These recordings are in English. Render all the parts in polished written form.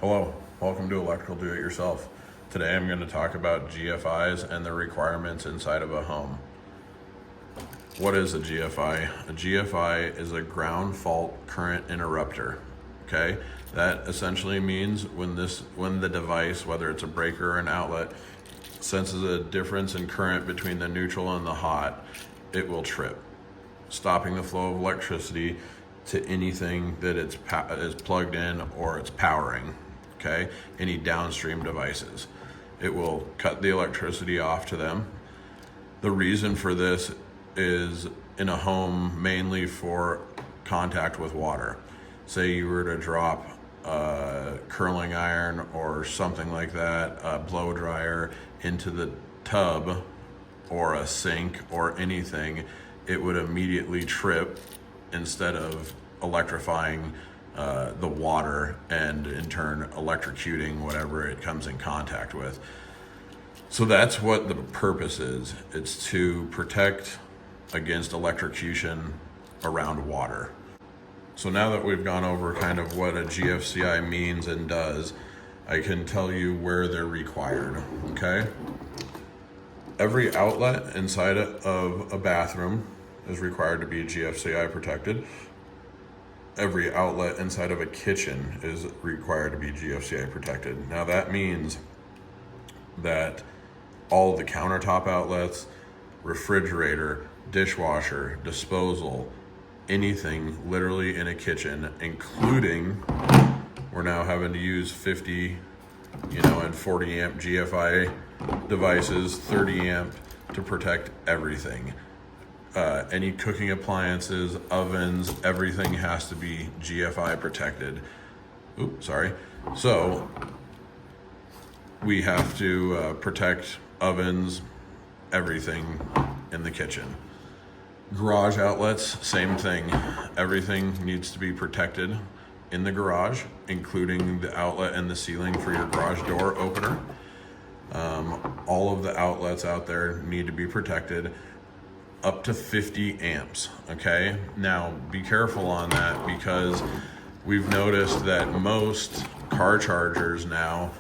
Hello, welcome to Electrical Do It Yourself. Today I'm going to talk about GFIs and the requirements inside of a home. What is a GFI? A GFI is a ground fault current interrupter. Okay, that essentially means when the device, whether it's a breaker or an outlet, senses a difference in current between the neutral and the hot, it will trip, stopping the flow of electricity to anything that is plugged in or it's powering. Okay, any downstream devices. It will cut the electricity off to them. The reason for this is in a home mainly for contact with water. Say you were to drop a curling iron or something like that, a blow dryer, into the tub or a sink or anything, it would immediately trip instead of electrifying the water and in turn electrocuting whatever it comes in contact with. So that's what the purpose is. It's to protect against electrocution around water. So now that we've gone over kind of what a GFCI means and does, I can tell you where they're required, okay? Every outlet inside of a bathroom is required to be GFCI protected. Every outlet inside of a kitchen is required to be GFCI protected. Now that means that all the countertop outlets, refrigerator, dishwasher, disposal, anything literally in a kitchen, including we're now having to use 50, and 40 amp GFI devices, 30 amp to protect everything. Any cooking appliances, ovens, everything has to be GFI protected. So we have to protect ovens, everything in the kitchen. Garage outlets, same thing. Everything needs to be protected in the garage, including the outlet and the ceiling for your garage door opener. All of the outlets out there need to be protected up to 50 amps, okay? Now, be careful on that because we've noticed that most car chargers now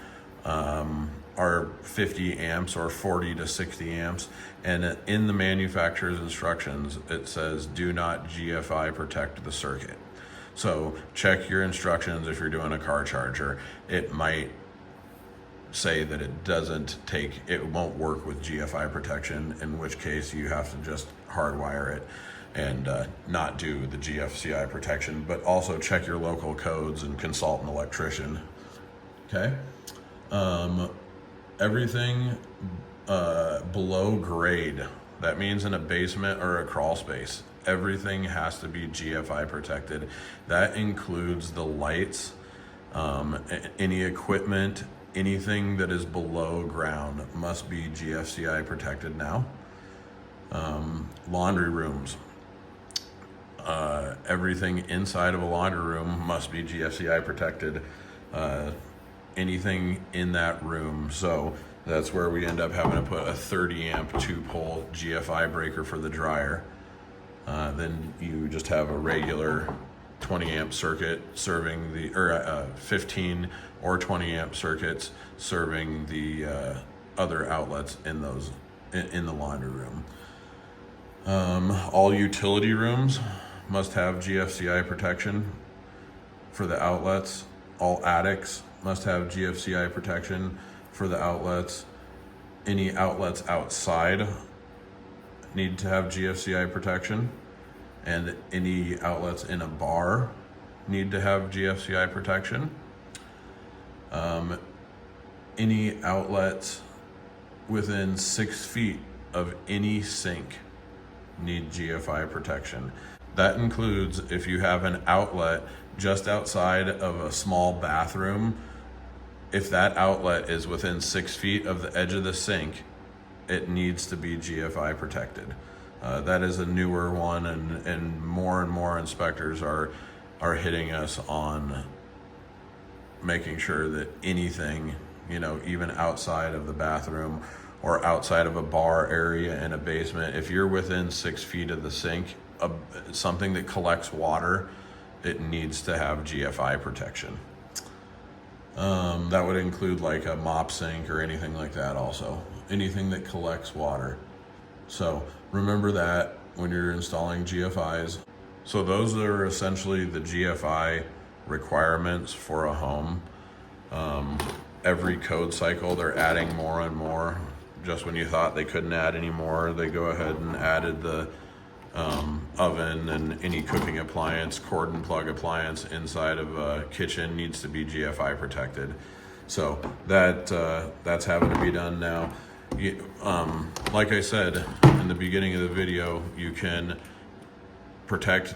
are 50 amps or 40 to 60 amps, and in the manufacturer's instructions, it says do not GFI protect the circuit. So check your instructions if you're doing a car charger. It might say that it won't work with GFI protection, in which case you have to just hardwire it and not do the GFCI protection, but also check your local codes and consult an electrician. Okay. Everything below grade, that means in a basement or a crawl space, everything has to be GFI protected. That includes the lights, any equipment, anything that is below ground must be GFCI protected now. Laundry rooms, everything inside of a laundry room must be GFCI protected. Anything in that room. So that's where we end up having to put a 30 amp 2-pole GFI breaker for the dryer. Then you just have a regular 20 amp circuit serving 15 or 20 amp circuits serving the other outlets in the laundry room. All utility rooms must have GFCI protection for the outlets. All attics must have GFCI protection for the outlets. Any outlets outside need to have GFCI protection, and any outlets in a bar need to have GFCI protection. Any outlets within 6 feet of any sink need GFI protection. That includes if you have an outlet just outside of a small bathroom. If that outlet is within 6 feet of the edge of the sink, it needs to be GFI protected. That is a newer one, and more inspectors are hitting us on making sure that anything, even outside of the bathroom or outside of a bar area in a basement, if you're within 6 feet of the sink, something that collects water, it needs to have GFI protection. That would include like a mop sink or anything like that also. Anything that collects water. So remember that when you're installing GFIs. So those are essentially the GFI requirements for a home. Every code cycle, they're adding more and more. Just when you thought they couldn't add any more, they go ahead and added the oven and any cooking appliance, cord and plug appliance inside of a kitchen needs to be GFI protected. So that's having to be done now. Like I said in the beginning of the video, you can protect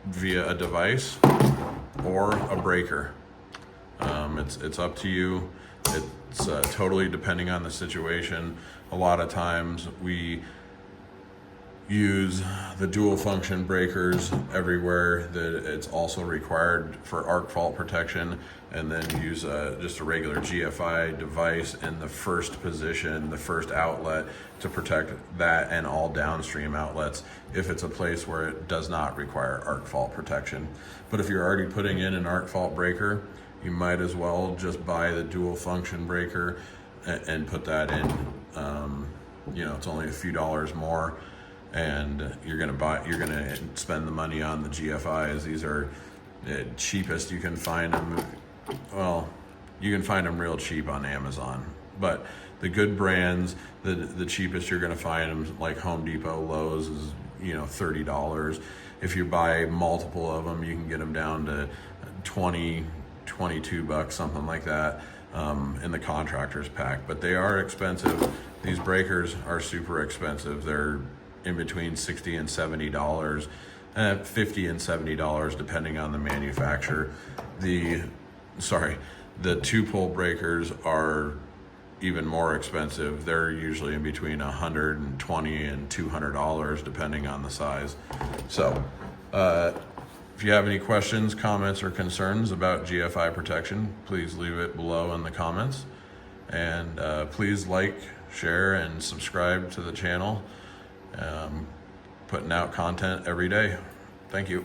via a device or a breaker. It's up to you. It's totally depending on the situation. A lot of times we use the dual function breakers everywhere that it's also required for arc fault protection, and then use just a regular GFI device in the first position, the first outlet, to protect that and all downstream outlets if it's a place where it does not require arc fault protection. But if you're already putting in an arc fault breaker, you might as well just buy the dual function breaker and put that in. It's only a few dollars more, and you're gonna spend the money on the GFIs. These are the cheapest you can find them. Well, you can find them real cheap on Amazon, but the good brands, the cheapest you're gonna find them, like Home Depot, Lowe's, is $30. If you buy multiple of them, you can get them down to $22, something like that, in the contractor's pack. But they are expensive. These breakers are super expensive. They're in between $60 and $70, $50 and $70 depending on the manufacturer. The 2-pole breakers are even more expensive. They're usually in between $120 and $200 depending on the size. So if you have any questions, comments, or concerns about GFI protection, please leave it below in the comments. And please like, share, and subscribe to the channel. Putting out content every day. Thank you.